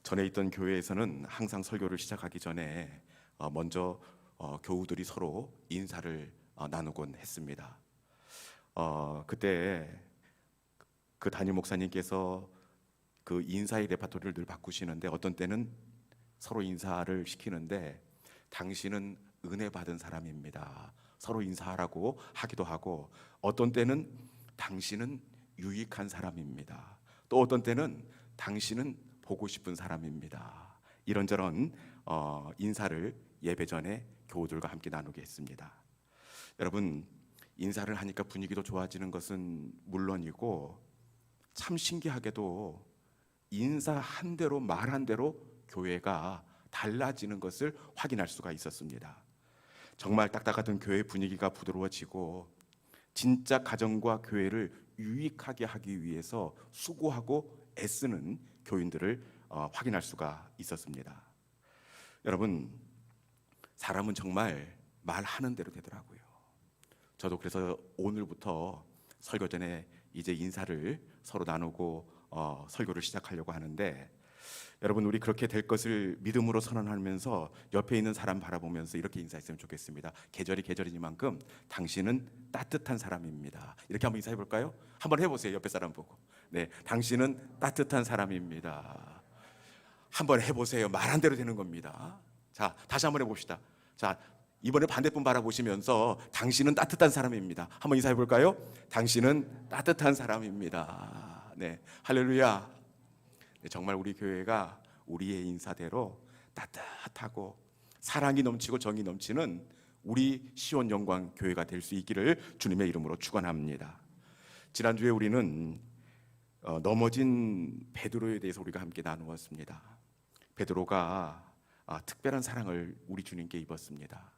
전에 있던 교회에서는 항상 설교를 시작하기 전에 먼저 교우들이 서로 인사를 나누곤 했습니다. 그때 그 담임 목사님께서 그 인사의 레파토리를 늘 바꾸시는데, 어떤 때는 서로 인사를 시키는데 당신은 은혜 받은 사람입니다, 서로 인사하라고 하기도 하고, 어떤 때는 당신은 유익한 사람입니다, 또 어떤 때는 당신은 보고 싶은 사람입니다, 이런저런 인사를 예배 전에 교우들과 함께 나누게 했습니다. 여러분, 인사를 하니까 분위기도 좋아지는 것은 물론이고, 참 신기하게도 인사한 대로 말한 대로 교회가 달라지는 것을 확인할 수가 있었습니다. 정말 딱딱하던 교회 분위기가 부드러워지고, 진짜 가정과 교회를 유익하게 하기 위해서 수고하고 애쓰는 교인들을 확인할 수가 있었습니다. 여러분, 사람은 정말 말하는 대로 되더라고요. 저도 그래서 오늘부터 설교 전에 이제 인사를 서로 나누고 설교를 시작하려고 하는데, 여러분, 우리 그렇게 될 것을 믿음으로 선언하면서 옆에 있는 사람 바라보면서 이렇게 인사했으면 좋겠습니다. 계절이 계절이니만큼 당신은 따뜻한 사람입니다. 이렇게 한번 인사해 볼까요? 한번 해보세요. 옆에 사람 보고. 네, 당신은 따뜻한 사람입니다. 한번 해보세요. 말한 대로 되는 겁니다. 자, 다시 한번 해봅시다. 자, 이번에 반대편 바라보시면서 당신은 따뜻한 사람입니다. 한번 인사해 볼까요? 당신은 따뜻한 사람입니다. 네, 할렐루야. 네, 정말 우리 교회가 우리의 인사대로 따뜻하고 사랑이 넘치고 정이 넘치는 우리 시온 영광 교회가 될 수 있기를 주님의 이름으로 축원합니다. 지난주에 우리는 넘어진 베드로에 대해서 우리가 함께 나누었습니다. 베드로가 특별한 사랑을 우리 주님께 입었습니다.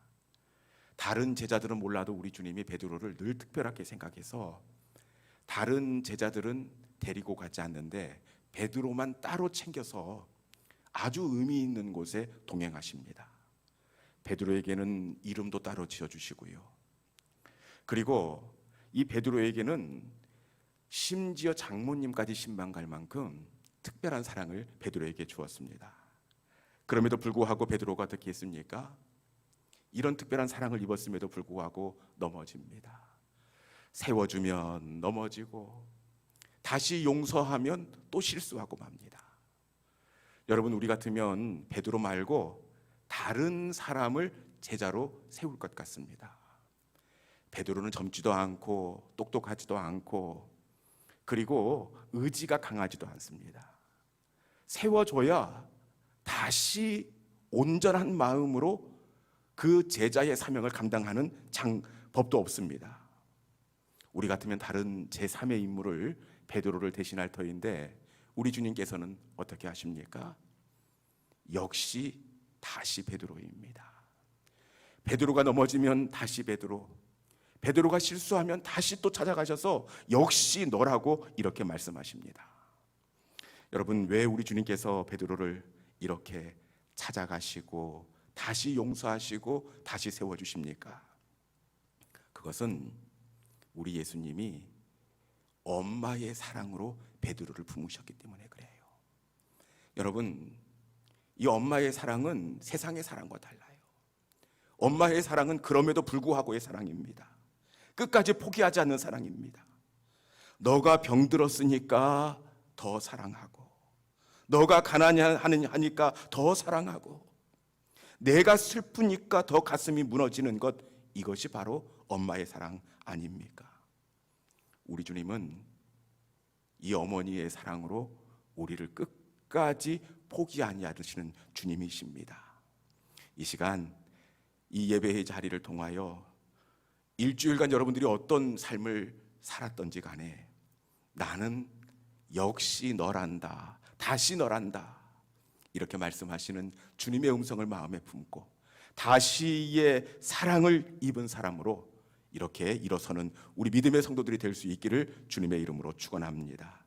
다른 제자들은 몰라도 우리 주님이 베드로를 늘 특별하게 생각해서 다른 제자들은 데리고 가지 않는데 베드로만 따로 챙겨서 아주 의미 있는 곳에 동행하십니다. 베드로에게는 이름도 따로 지어주시고요. 그리고 이 베드로에게는 심지어 장모님까지 신방 갈 만큼 특별한 사랑을 베드로에게 주었습니다. 그럼에도 불구하고 베드로가 어떻게 했습니까? 이런 특별한 사랑을 입었음에도 불구하고 넘어집니다. 세워주면 넘어지고, 다시 용서하면 또 실수하고 맙니다. 여러분, 우리 같으면 베드로 말고 다른 사람을 제자로 세울 것 같습니다. 베드로는 젊지도 않고 똑똑하지도 않고, 그리고 의지가 강하지도 않습니다. 세워줘야 다시 온전한 마음으로 그 제자의 사명을 감당하는 법도 없습니다. 우리 같으면 다른 제3의 인물을 베드로를 대신할 터인데, 우리 주님께서는 어떻게 하십니까? 역시 다시 베드로입니다. 베드로가 넘어지면 다시 베드로, 베드로가 실수하면 다시 또 찾아가셔서 역시 너라고 이렇게 말씀하십니다. 여러분, 왜 우리 주님께서 베드로를 이렇게 찾아가시고 다시 용서하시고 다시 세워주십니까? 그것은 우리 예수님이 엄마의 사랑으로 베드로를 품으셨기 때문에 그래요. 여러분, 이 엄마의 사랑은 세상의 사랑과 달라요. 엄마의 사랑은 그럼에도 불구하고의 사랑입니다. 끝까지 포기하지 않는 사랑입니다. 너가 병들었으니까 더 사랑하고, 너가 가난하니까 더 사랑하고, 내가 슬프니까 더 가슴이 무너지는 것, 이것이 바로 엄마의 사랑 아닙니까? 우리 주님은 이 어머니의 사랑으로 우리를 끝까지 포기 아니하시는 주님이십니다. 이 시간 이 예배의 자리를 통하여 일주일간 여러분들이 어떤 삶을 살았던지 간에 나는 역시 너란다, 다시 너란다, 이렇게 말씀하시는 주님의 음성을 마음에 품고 다시의 사랑을 입은 사람으로 이렇게 일어서는 우리 믿음의 성도들이 될 수 있기를 주님의 이름으로 축원합니다.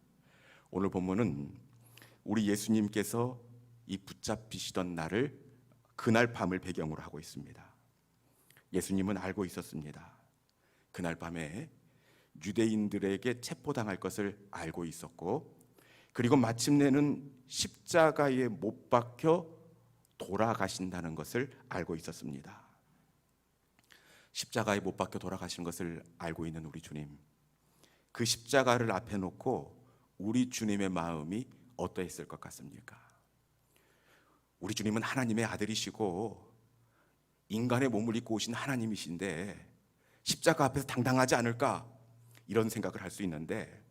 오늘 본문은 우리 예수님께서 이 붙잡히시던 날을, 그날 밤을 배경으로 하고 있습니다. 예수님은 알고 있었습니다. 그날 밤에 유대인들에게 체포당할 것을 알고 있었고, 그리고 마침내는 십자가에 못 박혀 돌아가신다는 것을 알고 있었습니다. 십자가에 못 박혀 돌아가신 것을 알고 있는 우리 주님, 그 십자가를 앞에 놓고 우리 주님의 마음이 어떠했을 것 같습니까? 우리 주님은 하나님의 아들이시고 인간의 몸을 입고 오신 하나님이신데 십자가 앞에서 당당하지 않을까, 이런 생각을 할 수 있는데,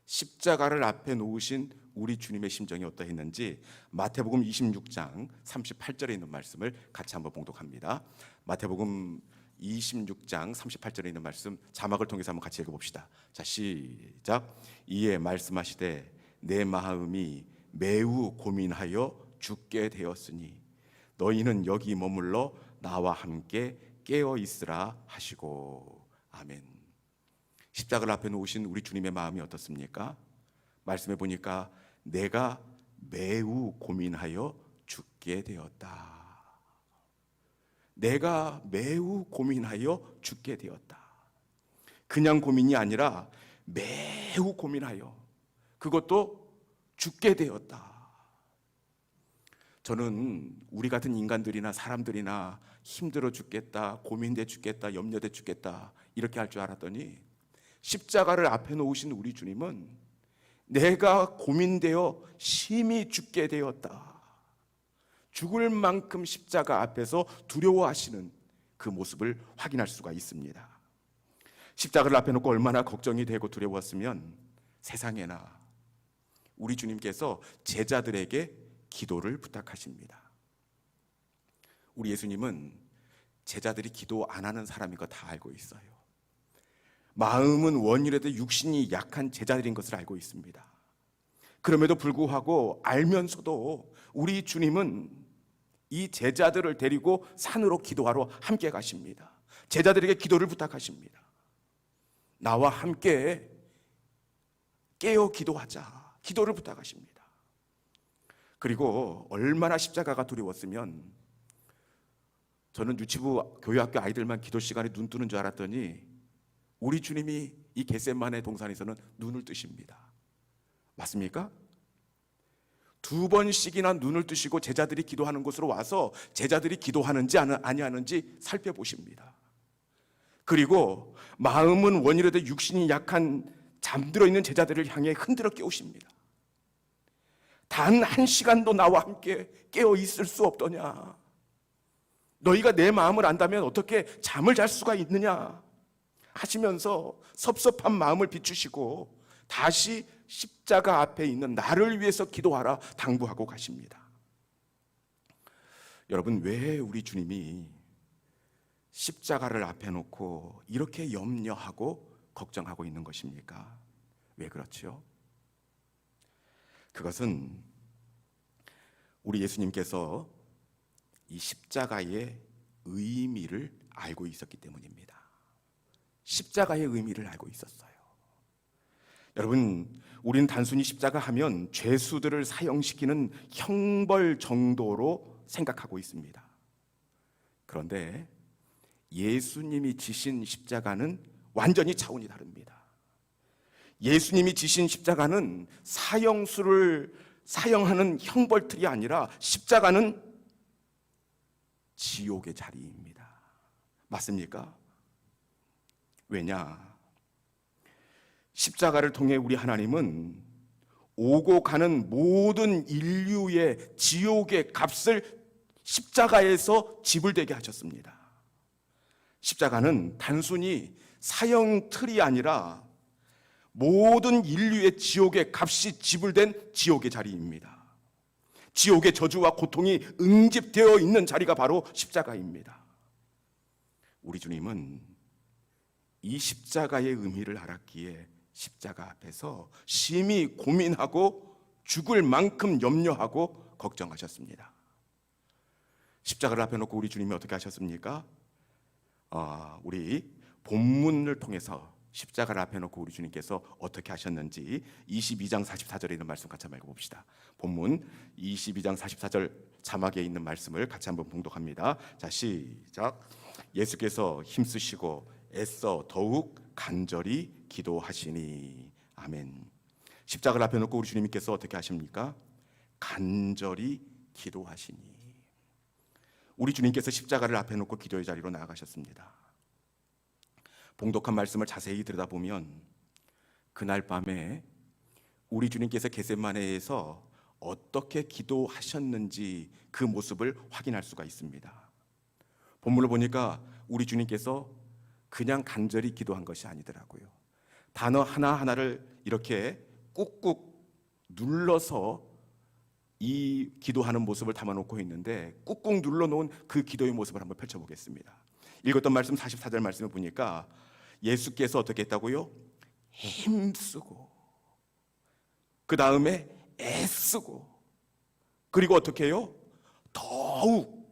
십자가를 앞에 놓으신 우리 주님의 심정이 어떠했는지 마태복음 26장 38절에 있는 말씀을 같이 한번 봉독합니다. 마태복음 26장 38절에 있는 말씀 자막을 통해서 한번 같이 읽어봅시다. 자, 시작. 이에 말씀하시되 내 마음이 매우 고민하여 죽게 되었으니 너희는 여기 머물러 나와 함께 깨어 있으라 하시고. 아멘. 십자가를 앞에 놓으신 우리 주님의 마음이 어떻습니까? 말씀해 보니까 내가 매우 고민하여 죽게 되었다. 내가 매우 고민하여 죽게 되었다. 그냥 고민이 아니라 매우 고민하여, 그것도 죽게 되었다. 저는 우리 같은 인간들이나 사람들이나 힘들어 죽겠다, 고민돼 죽겠다, 염려돼 죽겠다 이렇게 할 줄 알았더니 십자가를 앞에 놓으신 우리 주님은 내가 고민되어 심히 죽게 되었다, 죽을 만큼 십자가 앞에서 두려워하시는 그 모습을 확인할 수가 있습니다. 십자가를 앞에 놓고 얼마나 걱정이 되고 두려웠으면 세상에나 우리 주님께서 제자들에게 기도를 부탁하십니다. 우리 예수님은 제자들이 기도 안 하는 사람인 거 다 알고 있어요. 마음은 원이라도 육신이 약한 제자들인 것을 알고 있습니다. 그럼에도 불구하고 알면서도 우리 주님은 이 제자들을 데리고 산으로 기도하러 함께 가십니다. 제자들에게 기도를 부탁하십니다. 나와 함께 깨어 기도하자, 기도를 부탁하십니다. 그리고 얼마나 십자가가 두려웠으면, 저는 유치부 교회학교 아이들만 기도 시간에 눈 뜨는 줄 알았더니 우리 주님이 이 겟세마네 동산에서는 눈을 뜨십니다. 맞습니까? 2번씩이나 눈을 뜨시고 제자들이 기도하는 곳으로 와서 제자들이 기도하는지 아니하는지 살펴보십니다. 그리고 마음은 원이라도 육신이 약한 잠들어 있는 제자들을 향해 흔들어 깨우십니다. 단 한 시간도 나와 함께 깨어 있을 수 없더냐? 너희가 내 마음을 안다면 어떻게 잠을 잘 수가 있느냐? 하시면서 섭섭한 마음을 비추시고 다시 십자가 앞에 있는 나를 위해서 기도하라 당부하고 가십니다. 여러분, 왜 우리 주님이 십자가를 앞에 놓고 이렇게 염려하고 걱정하고 있는 것입니까? 왜 그렇죠? 그것은 우리 예수님께서 이 십자가의 의미를 알고 있었기 때문입니다. 십자가의 의미를 알고 있었어요. 여러분, 우리는 단순히 십자가 하면 죄수들을 사형시키는 형벌 정도로 생각하고 있습니다. 그런데 예수님이 지신 십자가는 완전히 차원이 다릅니다. 예수님이 지신 십자가는 사형수를 사형하는 형벌틀이 아니라 십자가는 지옥의 자리입니다. 맞습니까? 왜냐? 십자가를 통해 우리 하나님은 오고 가는 모든 인류의 지옥의 값을 십자가에서 지불되게 하셨습니다. 십자가는 단순히 사형틀이 아니라 모든 인류의 지옥의 값이 지불된 지옥의 자리입니다. 지옥의 저주와 고통이 응집되어 있는 자리가 바로 십자가입니다. 우리 주님은 이 십자가의 의미를 알았기에 십자가 앞에서 심히 고민하고 죽을 만큼 염려하고 걱정하셨습니다. 십자가를 앞에 놓고 우리 주님이 어떻게 하셨습니까? 우리 본문을 통해서 십자가를 앞에 놓고 우리 주님께서 어떻게 하셨는지 22장 44절에 있는 말씀 같이 한번 읽어봅시다. 본문 22장 44절 자막에 있는 말씀을 같이 한번 봉독합니다. 자, 시작. 예수께서 힘쓰시고 애써 더욱 간절히 기도하시니. 아멘. 십자가를 앞에 놓고 우리 주님께서 어떻게 하십니까? 간절히 기도하시니. 우리 주님께서 십자가를 앞에 놓고 기도의 자리로 나아가셨습니다. 봉독한 말씀을 자세히 들여다보면 그날 밤에 우리 주님께서 겟세마네에서 어떻게 기도하셨는지 그 모습을 확인할 수가 있습니다. 본문을 보니까 우리 주님께서 그냥 간절히 기도한 것이 아니더라고요. 단어 하나하나를 이렇게 꾹꾹 눌러서 이 기도하는 모습을 담아놓고 있는데, 꾹꾹 눌러놓은 그 기도의 모습을 한번 펼쳐보겠습니다. 읽었던 말씀 44절 말씀을 보니까 예수께서 어떻게 했다고요? 힘쓰고, 그 다음에 애쓰고, 그리고 어떻게 해요? 더욱,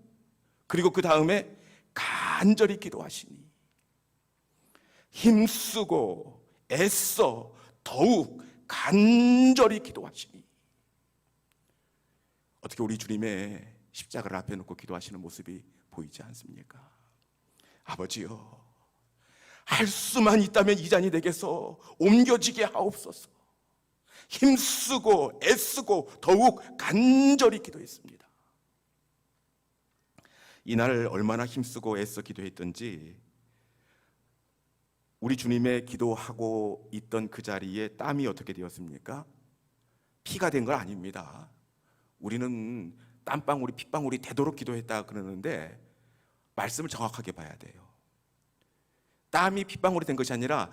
그리고 그 다음에 간절히 기도하시니. 힘쓰고 애써 더욱 간절히 기도하시니. 어떻게 우리 주님의 십자가를 앞에 놓고 기도하시는 모습이 보이지 않습니까? 아버지여, 할 수만 있다면 이 잔이 내게서 옮겨지게 하옵소서. 힘쓰고 애쓰고 더욱 간절히 기도했습니다. 이날 얼마나 힘쓰고 애써 기도했던지 우리 주님의 기도하고 있던 그 자리에 땀이 어떻게 되었습니까? 피가 된 건 아닙니다. 우리는 땀방울이 핏방울이 되도록 기도했다 그러는데 말씀을 정확하게 봐야 돼요. 땀이 핏방울이 된 것이 아니라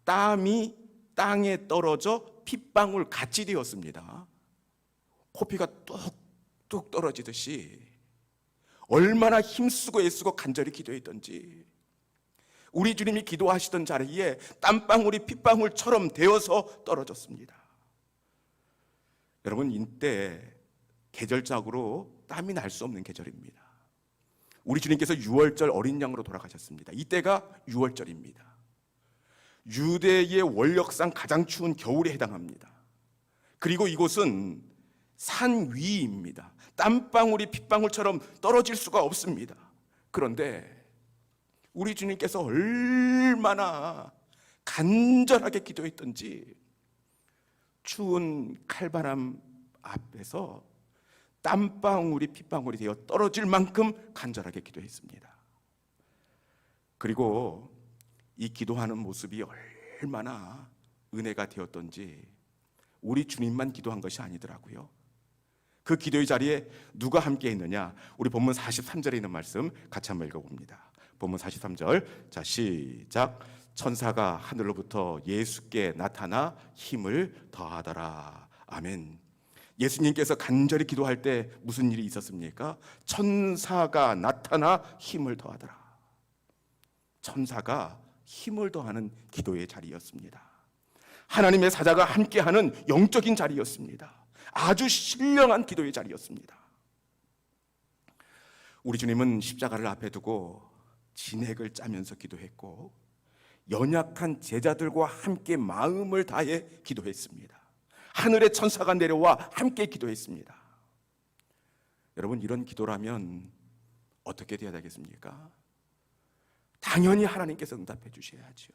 땀이 땅에 떨어져 핏방울 같이 되었습니다. 코피가 뚝뚝 떨어지듯이 얼마나 힘쓰고 애쓰고 간절히 기도했던지, 우리 주님이 기도하시던 자리에 땀방울이 핏방울처럼 되어서 떨어졌습니다. 여러분, 이때 계절적으로 땀이 날 수 없는 계절입니다. 우리 주님께서 유월절 어린 양으로 돌아가셨습니다. 이때가 유월절입니다. 유대의 원력상 가장 추운 겨울에 해당합니다. 그리고 이곳은 산 위입니다. 땀방울이 핏방울처럼 떨어질 수가 없습니다. 그런데 우리 주님께서 얼마나 간절하게 기도했던지 추운 칼바람 앞에서 땀방울이 핏방울이 되어 떨어질 만큼 간절하게 기도했습니다. 그리고 이 기도하는 모습이 얼마나 은혜가 되었던지 우리 주님만 기도한 것이 아니더라고요. 그 기도의 자리에 누가 함께 있느냐? 우리 본문 43절에 있는 말씀 같이 한번 읽어봅니다. 본문 43절, 자 시작. 천사가 하늘로부터 예수께 나타나 힘을 더하더라. 아멘. 예수님께서 간절히 기도할 때 무슨 일이 있었습니까? 천사가 나타나 힘을 더하더라. 천사가 힘을 더하는 기도의 자리였습니다. 하나님의 사자가 함께하는 영적인 자리였습니다. 아주 신령한 기도의 자리였습니다. 우리 주님은 십자가를 앞에 두고 진액을 짜면서 기도했고 연약한 제자들과 함께 마음을 다해 기도했습니다. 하늘의 천사가 내려와 함께 기도했습니다. 여러분, 이런 기도라면 어떻게 돼야 되겠습니까? 당연히 하나님께서 응답해 주셔야죠.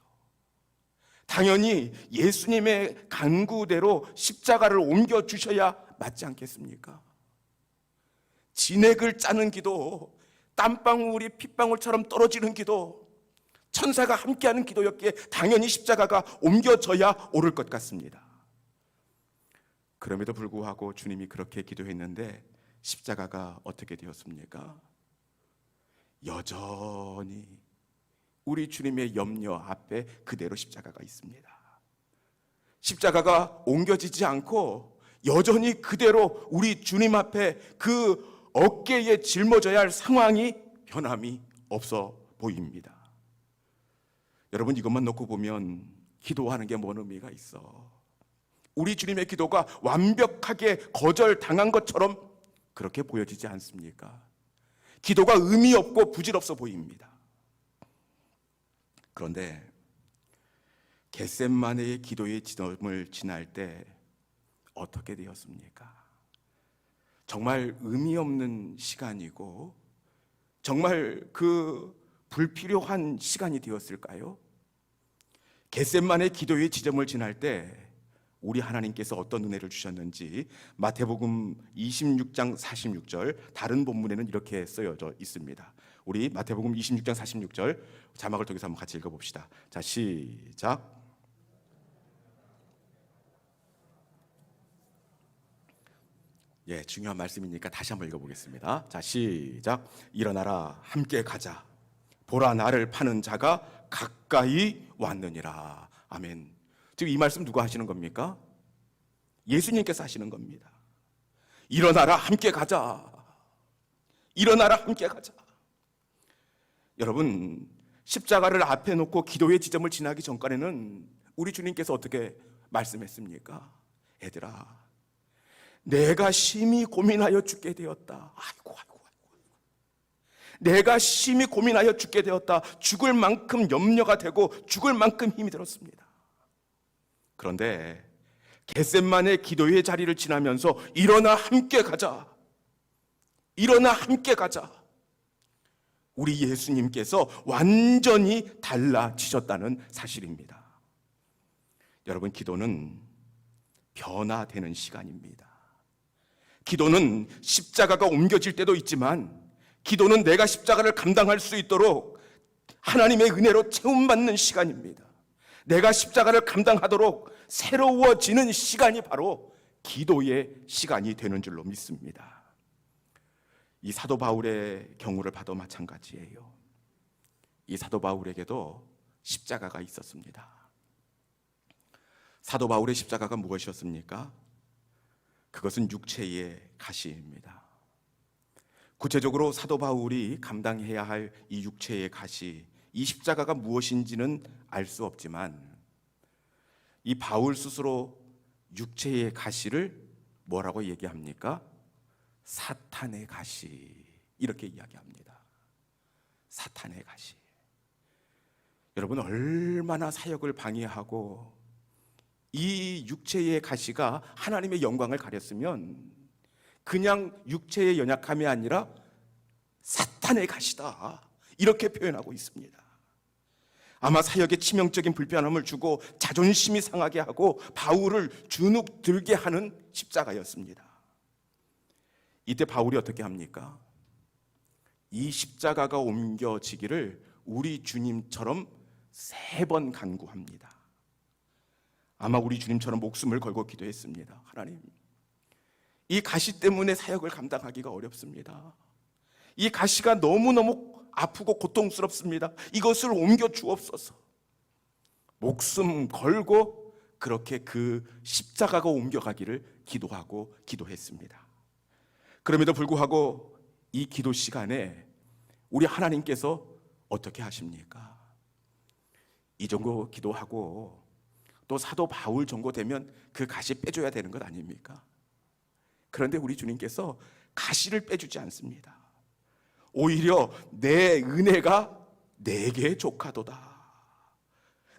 당연히 예수님의 간구대로 십자가를 옮겨 주셔야 맞지 않겠습니까? 진액을 짜는 기도, 땀방울이 핏방울처럼 떨어지는 기도, 천사가 함께하는 기도였기에 당연히 십자가가 옮겨져야 옳을 것 같습니다. 그럼에도 불구하고 주님이 그렇게 기도했는데 십자가가 어떻게 되었습니까? 여전히 우리 주님의 염려 앞에 그대로 십자가가 있습니다. 십자가가 옮겨지지 않고 여전히 그대로 우리 주님 앞에 그 어깨에 짊어져야 할 상황이 변함이 없어 보입니다. 여러분, 이것만 놓고 보면 기도하는 게 뭔 의미가 있어? 우리 주님의 기도가 완벽하게 거절당한 것처럼 그렇게 보여지지 않습니까? 기도가 의미 없고 부질없어 보입니다. 그런데 겟세마네의 기도의 지점을 지날 때 어떻게 되었습니까? 정말 의미 없는 시간이고 정말 그 불필요한 시간이 되었을까요? 겟세마네 기도의 지점을 지날 때 우리 하나님께서 어떤 은혜를 주셨는지 마태복음 26장 46절, 다른 본문에는 이렇게 쓰여져 있습니다. 우리 마태복음 26장 46절 자막을 통해서 한번 같이 읽어봅시다. 자, 시작. 예, 중요한 말씀이니까 다시 한번 읽어보겠습니다. 자, 시작. 일어나라, 함께 가자. 보라, 나를 파는 자가 가까이 왔느니라. 아멘. 지금 이 말씀 누가 하시는 겁니까? 예수님께서 하시는 겁니다. 일어나라, 함께 가자. 일어나라, 함께 가자. 여러분, 십자가를 앞에 놓고 기도의 지점을 지나기 전까지는 우리 주님께서 어떻게 말씀했습니까? 얘들아, 내가 심히 고민하여 죽게 되었다. 아이고. 내가 심히 고민하여 죽게 되었다. 죽을 만큼 염려가 되고 죽을 만큼 힘이 들었습니다. 그런데 겟셋만의 기도의 자리를 지나면서 일어나 함께 가자. 일어나 함께 가자. 우리 예수님께서 완전히 달라지셨다는 사실입니다. 여러분, 기도는 변화되는 시간입니다. 기도는 십자가가 옮겨질 때도 있지만 기도는 내가 십자가를 감당할 수 있도록 하나님의 은혜로 채움받는 시간입니다. 내가 십자가를 감당하도록 새로워지는 시간이 바로 기도의 시간이 되는 줄로 믿습니다. 이 사도 바울의 경우를 봐도 마찬가지예요. 이 사도 바울에게도 십자가가 있었습니다. 사도 바울의 십자가가 무엇이었습니까? 그것은 육체의 가시입니다. 구체적으로 사도 바울이 감당해야 할 이 육체의 가시, 이 십자가가 무엇인지는 알 수 없지만 이 바울 스스로 육체의 가시를 뭐라고 얘기합니까? 사탄의 가시, 이렇게 이야기합니다. 사탄의 가시. 여러분, 얼마나 사역을 방해하고 이 육체의 가시가 하나님의 영광을 가렸으면 그냥 육체의 연약함이 아니라 사탄의 가시다, 이렇게 표현하고 있습니다. 아마 사역에 치명적인 불편함을 주고 자존심이 상하게 하고 바울을 주눅 들게 하는 십자가였습니다. 이때 바울이 어떻게 합니까? 이 십자가가 옮겨지기를 우리 주님처럼 3번 간구합니다. 아마 우리 주님처럼 목숨을 걸고 기도했습니다. 하나님, 이 가시 때문에 사역을 감당하기가 어렵습니다. 이 가시가 너무너무 아프고 고통스럽습니다. 이것을 옮겨 주옵소서. 목숨 걸고 그렇게 그 십자가가 옮겨가기를 기도하고 기도했습니다. 그럼에도 불구하고 이 기도 시간에 우리 하나님께서 어떻게 하십니까? 이 정도 기도하고 또 사도 바울 정도 되면 그 가시 빼줘야 되는 것 아닙니까? 그런데 우리 주님께서 가시를 빼주지 않습니다. 오히려 내 은혜가 내게 족하도다.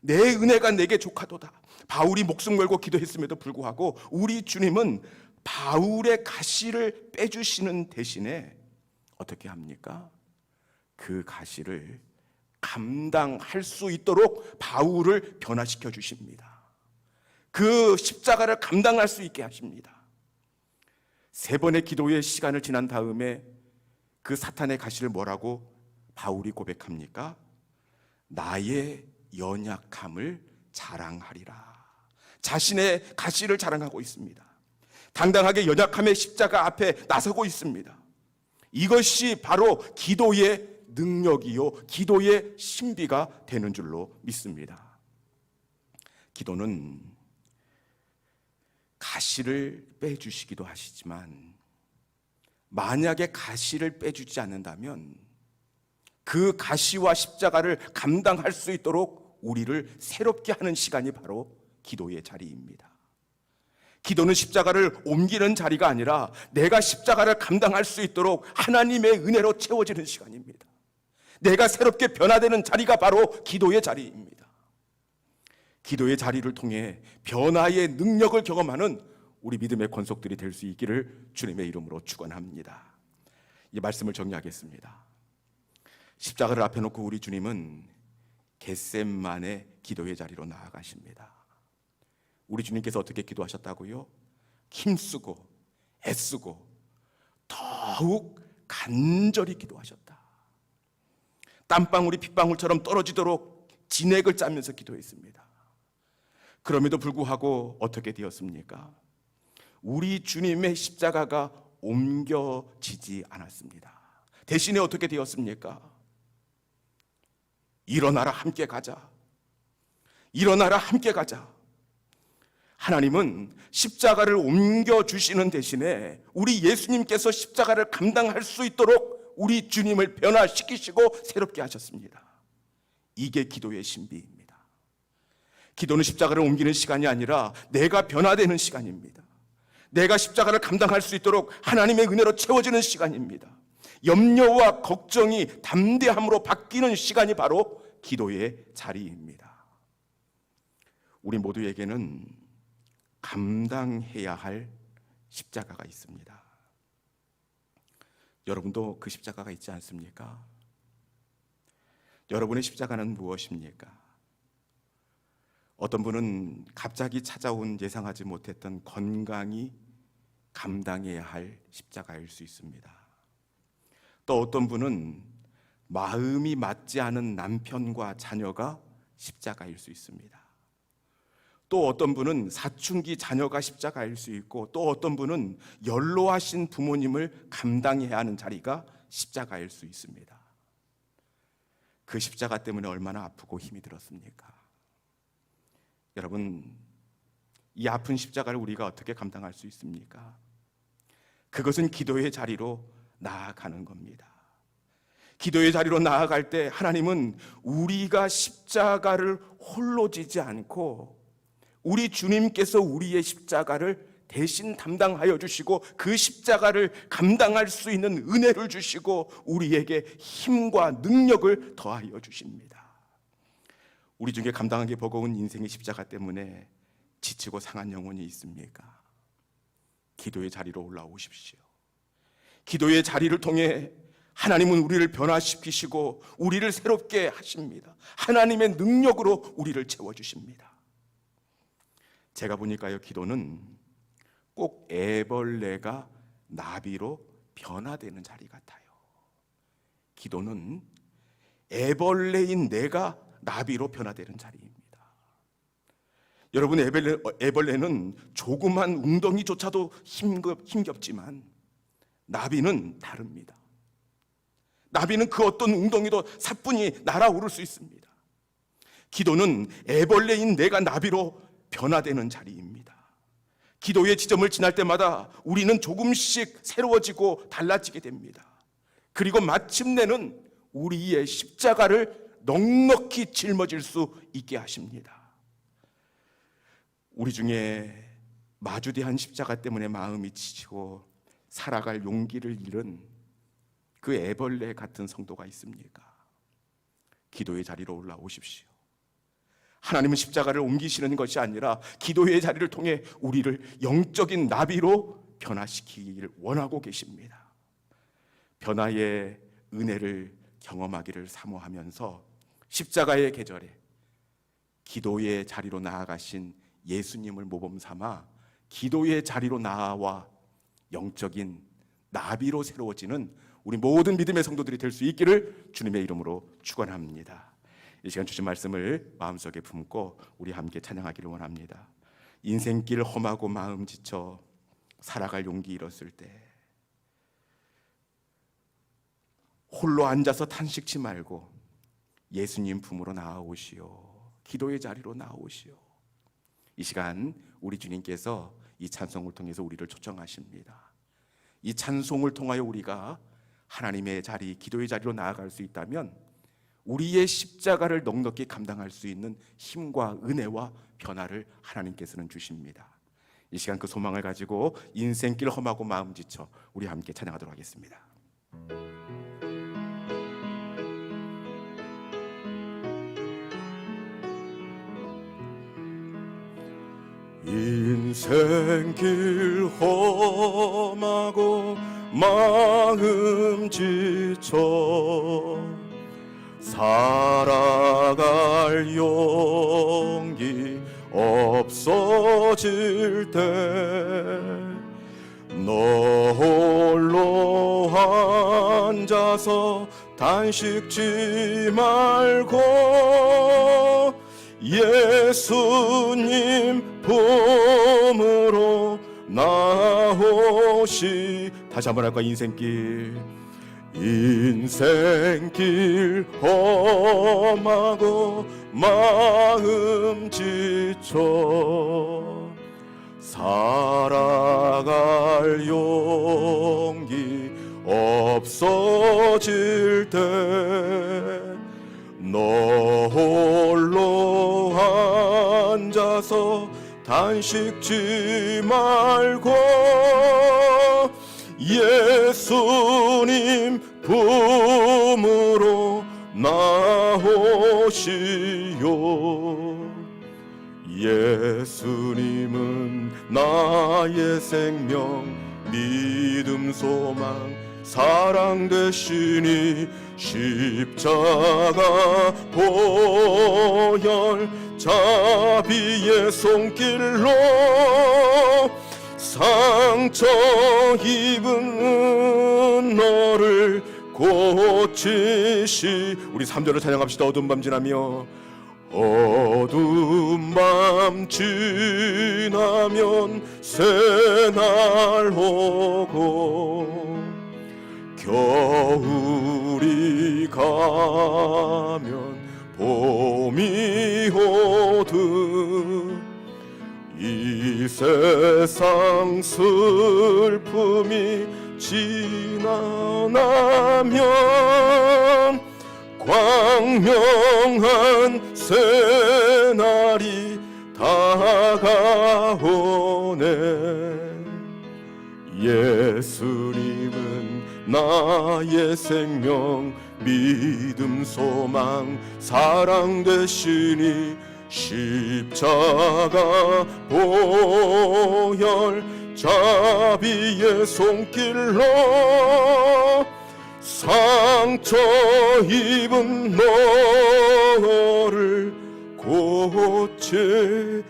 내 은혜가 내게 족하도다. 바울이 목숨 걸고 기도했음에도 불구하고 우리 주님은 바울의 가시를 빼주시는 대신에 어떻게 합니까? 그 가시를 감당할 수 있도록 바울을 변화시켜 주십니다. 그 십자가를 감당할 수 있게 하십니다. 3번의 기도의 시간을 지난 다음에 그 사탄의 가시를 뭐라고 바울이 고백합니까? 나의 연약함을 자랑하리라. 자신의 가시를 자랑하고 있습니다. 당당하게 연약함의 십자가 앞에 나서고 있습니다. 이것이 바로 기도의 능력이요, 기도의 신비가 되는 줄로 믿습니다. 기도는 가시를 빼주시기도 하시지만 만약에 가시를 빼주지 않는다면 그 가시와 십자가를 감당할 수 있도록 우리를 새롭게 하는 시간이 바로 기도의 자리입니다. 기도는 십자가를 옮기는 자리가 아니라 내가 십자가를 감당할 수 있도록 하나님의 은혜로 채워지는 시간입니다. 내가 새롭게 변화되는 자리가 바로 기도의 자리입니다. 기도의 자리를 통해 변화의 능력을 경험하는 우리 믿음의 권속들이 될 수 있기를 주님의 이름으로 축원합니다. 이 말씀을 정리하겠습니다. 십자가를 앞에 놓고 우리 주님은 겟셋만의 기도의 자리로 나아가십니다. 우리 주님께서 어떻게 기도하셨다고요? 힘쓰고 애쓰고 더욱 간절히 기도하셨다. 땀방울이 핏방울처럼 떨어지도록 진액을 짜면서 기도했습니다. 그럼에도 불구하고 어떻게 되었습니까? 우리 주님의 십자가가 옮겨지지 않았습니다. 대신에 어떻게 되었습니까? 일어나라, 함께 가자. 일어나라, 함께 가자. 하나님은 십자가를 옮겨주시는 대신에 우리 예수님께서 십자가를 감당할 수 있도록 우리 주님을 변화시키시고 새롭게 하셨습니다. 이게 기도의 신비입니다. 기도는 십자가를 옮기는 시간이 아니라 내가 변화되는 시간입니다. 내가 십자가를 감당할 수 있도록 하나님의 은혜로 채워지는 시간입니다. 염려와 걱정이 담대함으로 바뀌는 시간이 바로 기도의 자리입니다. 우리 모두에게는 감당해야 할 십자가가 있습니다. 여러분도 그 십자가가 있지 않습니까? 여러분의 십자가는 무엇입니까? 어떤 분은 갑자기 찾아온 예상하지 못했던 건강이 감당해야 할 십자가일 수 있습니다. 또 어떤 분은 마음이 맞지 않은 남편과 자녀가 십자가일 수 있습니다. 또 어떤 분은 사춘기 자녀가 십자가일 수 있고, 또 어떤 분은 연로하신 부모님을 감당해야 하는 자리가 십자가일 수 있습니다. 그 십자가 때문에 얼마나 아프고 힘이 들었습니까? 여러분, 이 아픈 십자가를 우리가 어떻게 감당할 수 있습니까? 그것은 기도의 자리로 나아가는 겁니다. 기도의 자리로 나아갈 때 하나님은 우리가 십자가를 홀로 지지 않고 우리 주님께서 우리의 십자가를 대신 담당하여 주시고 그 십자가를 감당할 수 있는 은혜를 주시고 우리에게 힘과 능력을 더하여 주십니다. 우리 중에 감당하기 버거운 인생의 십자가 때문에 지치고 상한 영혼이 있습니까? 기도의 자리로 올라오십시오. 기도의 자리를 통해 하나님은 우리를 변화시키시고 우리를 새롭게 하십니다. 하나님의 능력으로 우리를 채워주십니다. 제가 보니까요, 기도는 꼭 애벌레가 나비로 변화되는 자리 같아요. 기도는 애벌레인 내가 나비로 변화되는 자리입니다. 여러분, 애벌레는 조그만 웅덩이조차도 힘겹지만 나비는 다릅니다. 나비는 그 어떤 웅덩이도 사뿐히 날아오를 수 있습니다. 기도는 애벌레인 내가 나비로 변화되는 자리입니다. 기도의 지점을 지날 때마다 우리는 조금씩 새로워지고 달라지게 됩니다. 그리고 마침내는 우리의 십자가를 넉넉히 짊어질 수 있게 하십니다. 우리 중에 마주대한 십자가 때문에 마음이 지치고 살아갈 용기를 잃은 그 애벌레 같은 성도가 있습니까? 기도의 자리로 올라오십시오. 하나님은 십자가를 옮기시는 것이 아니라 기도의 자리를 통해 우리를 영적인 나비로 변화시키기를 원하고 계십니다. 변화의 은혜를 경험하기를 사모하면서 십자가의 계절에 기도의 자리로 나아가신 예수님을 모범 삼아 기도의 자리로 나아와 영적인 나비로 새로워지는 우리 모든 믿음의 성도들이 될 수 있기를 주님의 이름으로 축원합니다. 이 시간 주신 말씀을 마음속에 품고 우리 함께 찬양하기를 원합니다. 인생길 험하고 마음 지쳐 살아갈 용기 잃었을 때 홀로 앉아서 탄식치 말고 예수님 품으로 나아오시오. 기도의 자리로 나아오시오. 이 시간 우리 주님께서 이 찬송을 통해서 우리를 초청하십니다. 이 찬송을 통하여 우리가 하나님의 자리, 기도의 자리로 나아갈 수 있다면 우리의 십자가를 넉넉히 감당할 수 있는 힘과 은혜와 변화를 하나님께서는 주십니다. 이 시간 그 소망을 가지고 인생길 험하고 마음 지쳐 우리 함께 찬양하도록 하겠습니다. 인생길 험하고 마음 지쳐 살아갈 용기 없어 없어질 때 너 홀로 앉아서 단식지 말고 예수님 품으로 나오시. 다시 한번 할까? 인생길 험하고 마음 지쳐 살아갈 용기 없어질 때 너 홀로 앉아서 단식지 말고 예수님 품으로 나오시오. 예수님은 나의 생명, 믿음, 소망, 사랑 되시니 십자가 보혈 자비의 손길로 상처 입은 너를 고치시. 우리 3절을 찬양합시다. 어두운 밤 지나며 어두운 밤 지나면 새날 오고 겨울이 가면 봄이 오듯 이 세상 슬픔이 지나나면 광명한 새날이 다가오네. 예수님은 나의 생명, 믿음, 소망, 사랑 되시니 십자가 보혈 자비의 손길로 상처 입은 너를 고치시.